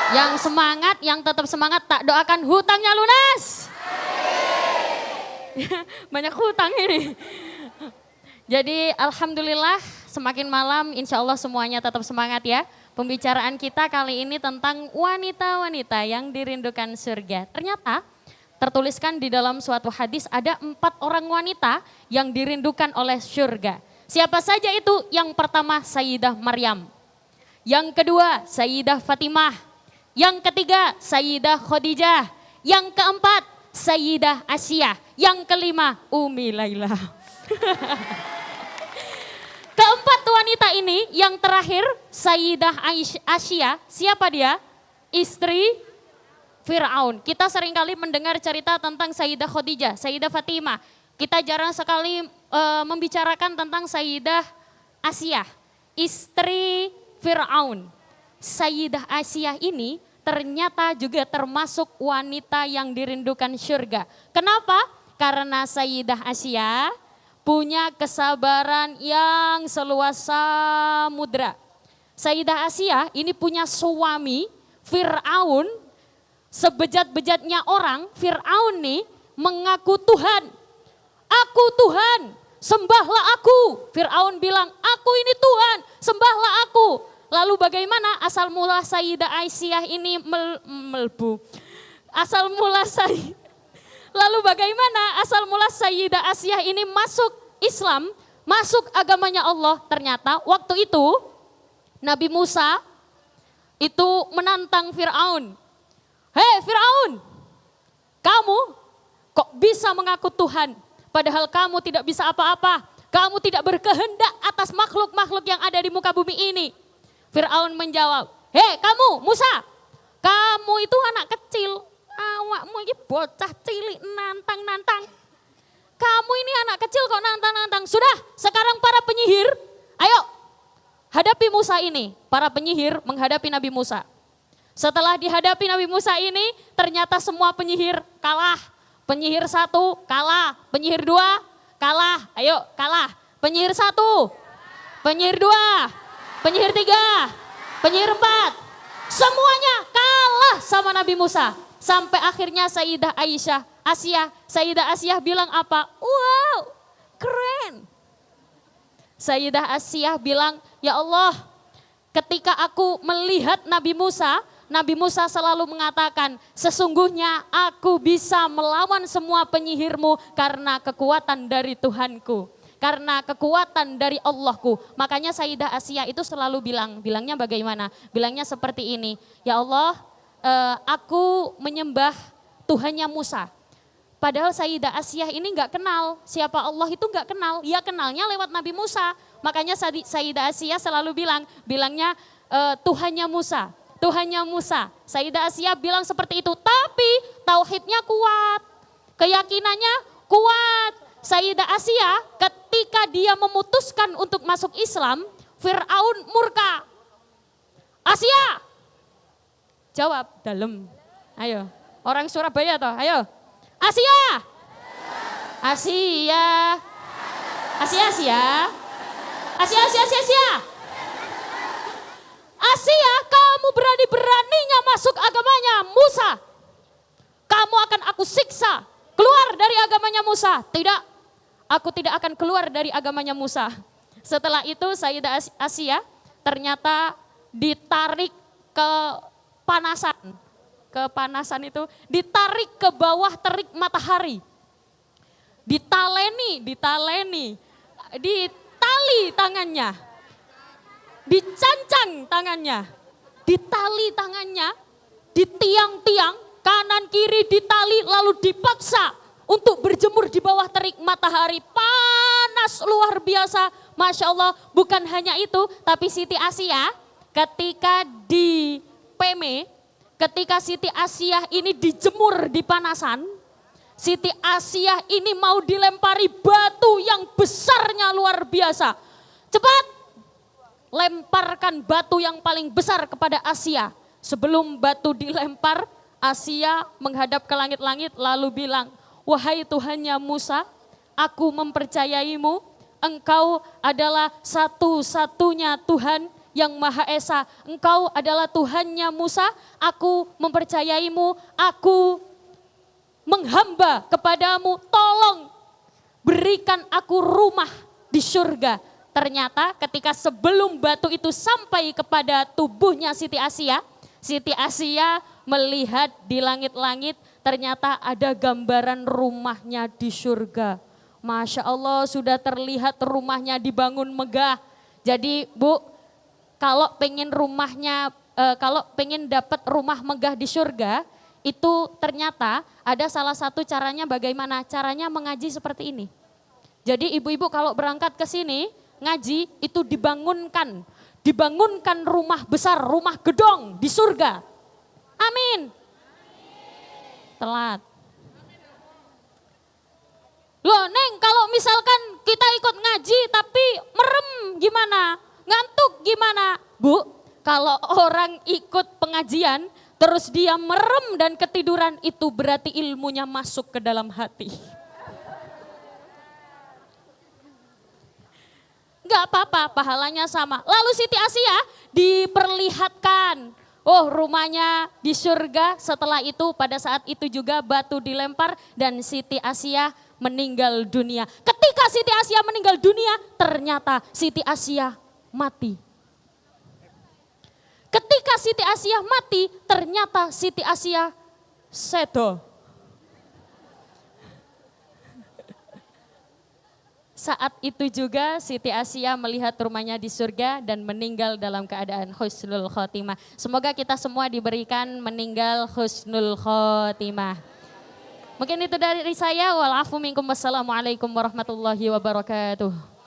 Yang semangat, yang tetap semangat, tak doakan hutangnya lunas. Banyak hutang ini. Jadi alhamdulillah semakin malam insya Allah semuanya tetap semangat ya. Pembicaraan kita kali ini tentang wanita-wanita yang dirindukan surga. Ternyata tertuliskan di dalam suatu hadis ada 4 orang wanita yang dirindukan oleh surga. Siapa saja itu? Yang pertama Sayyidah Maryam. Yang kedua Sayyidah Fatimah. Yang ketiga Sayyidah Khadijah. Yang keempat Sayyidah Asyah. Yang kelima Umi Laila. Keempat wanita ini yang terakhir Sayyidah Asyah. Siapa dia? Istri Fir'aun. Kita seringkali mendengar cerita tentang Sayyidah Khadijah, Sayyidah Fatimah. Kita jarang sekali membicarakan tentang Sayyidah Asyah, istri Fir'aun. Sayyidah Asyah ini ternyata juga termasuk wanita yang dirindukan surga. Kenapa? Karena Sayyidah Asyah punya kesabaran yang seluas samudra. Sayyidah Asyah ini punya suami Fir'aun, sebejat-bejatnya orang, Fir'aun nih mengaku Tuhan. Aku Tuhan, sembahlah aku. Fir'aun bilang, aku ini Tuhan, sembahlah aku. Lalu bagaimana asal mula Sayyidah Asyah ini melbu? Lalu bagaimana asal mula Sayyidah Asyah ini masuk Islam, masuk agamanya Allah? Ternyata waktu itu Nabi Musa itu menantang Fir'aun. Hei Fir'aun, kamu kok bisa mengaku Tuhan? Padahal kamu tidak bisa apa-apa. Kamu tidak berkehendak atas makhluk-makhluk yang ada di muka bumi ini. Fir'aun menjawab, hei kamu Musa, kamu itu anak kecil. Awakmu ini bocah cilik nantang-nantang. Kamu ini anak kecil kok nantang-nantang. Sudah, sekarang para penyihir, ayo hadapi Musa ini. Para penyihir menghadapi Nabi Musa. Setelah dihadapi Nabi Musa ini, ternyata semua penyihir kalah. Penyihir 1 kalah, penyihir 2 kalah, ayo kalah. Penyihir 1, penyihir 2, penyihir 3, penyihir 4. Semuanya kalah sama Nabi Musa. Sampai akhirnya Sayyidah Sayyidah Asyah bilang apa? Wow, keren. Sayyidah Asyah bilang, ya Allah, ketika aku melihat Nabi Musa selalu mengatakan, sesungguhnya aku bisa melawan semua penyihirmu karena kekuatan dari Tuhanku. Karena kekuatan dari Allahku. Makanya Sayyidah Asyah itu selalu bilangnya bagaimana? Bilangnya seperti ini, ya Allah, aku menyembah Tuhannya Musa. Padahal Sayyidah Asyah ini nggak kenal siapa Allah, itu nggak kenal. Ia kenalnya lewat Nabi Musa. Makanya Sayyidah Asyah selalu bilangnya Tuhannya Musa, Tuhannya Musa. Sayyidah Asyah bilang seperti itu. Tapi tauhidnya kuat, keyakinannya kuat. Sayyidah Asyah ketika dia memutuskan untuk masuk Islam, Fir'aun murka. Asyah, jawab dalam. Ayo, orang Surabaya toh, ayo. Asyah. Asyah. Asyah. Asyah, kamu berani-beraninya masuk agamanya Musa. Kamu akan aku siksa. Keluar dari agamanya Musa. Tidak, aku tidak akan keluar dari agamanya Musa. Setelah itu Sayyidah Asyah ternyata ditarik ke panasan itu, ditarik ke bawah terik matahari. Ditali tangannya, dicancang tangannya, ditali tangannya, di tiang-tiang, kanan kiri ditali lalu dipaksa untuk berjemur di bawah terik matahari. Panas luar biasa, Masya Allah. Bukan hanya itu, tapi Siti Asyah ketika di ketika Siti Asyah ini dijemur di panasan, Siti Asyah ini mau dilempari batu yang besarnya luar biasa. Cepat, lemparkan batu yang paling besar kepada Asyah. Sebelum batu dilempar, Asyah menghadap ke langit-langit lalu bilang, wahai Tuhannya Musa, aku mempercayaimu, engkau adalah satu-satunya Tuhan yang Maha Esa. Engkau adalah Tuhannya Musa, aku mempercayaimu, aku menghamba kepadamu, tolong berikan aku rumah di surga. Ternyata ketika sebelum batu itu sampai kepada tubuhnya Siti Asia melihat di langit-langit ternyata ada gambaran rumahnya di surga. Masya Allah, sudah terlihat rumahnya dibangun megah. Jadi Bu, kalau pengen rumahnya, kalau pengen dapat rumah megah di surga, itu ternyata ada salah satu caranya bagaimana? Caranya mengaji seperti ini. Jadi ibu-ibu kalau berangkat ke sini, ngaji itu dibangunkan rumah besar, rumah gedong di surga. Amin. Telat. Loh Neng, kalau misalkan kita ikut ngaji tapi merem gimana? Ngantuk gimana? Bu, kalau orang ikut pengajian terus dia merem dan ketiduran, itu berarti ilmunya masuk ke dalam hati. Enggak apa-apa, pahalanya sama. Lalu Siti Asia diperlihatkan, oh rumahnya di surga. Setelah itu pada saat itu juga batu dilempar dan Siti Asia meninggal dunia. Ketika Siti Asia meninggal dunia, ternyata Siti Asia mati. Ketika Siti Asia mati, ternyata Siti Asia sedo. Saat itu juga Siti Asia melihat rumahnya di surga dan meninggal dalam keadaan husnul khotimah. Semoga kita semua diberikan meninggal husnul khotimah. Mungkin itu dari saya. Walafu minkum, wassalamualaikum warahmatullahi wabarakatuh.